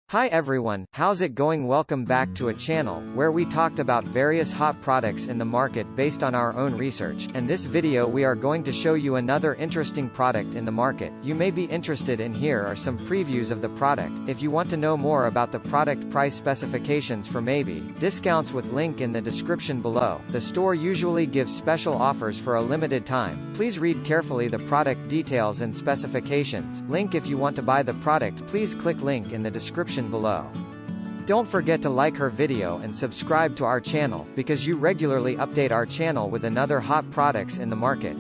Hi everyone, how's it going? Welcome back to a channel where we talked about various hot products in the market based on our own research, and this video we are going to show you another interesting product in the market. You may be interested in. Here are some previews of the product. If you want to know more about the product, price specifications for maybe discounts, with link in the description below. The store usually gives special offers for a limited time. Please read carefully the product details and specifications. Link if you want to buy the product. Please click link in the description below. Don't forget to like her video and subscribe to our channel, because you regularly update our channel with another hot products in the market.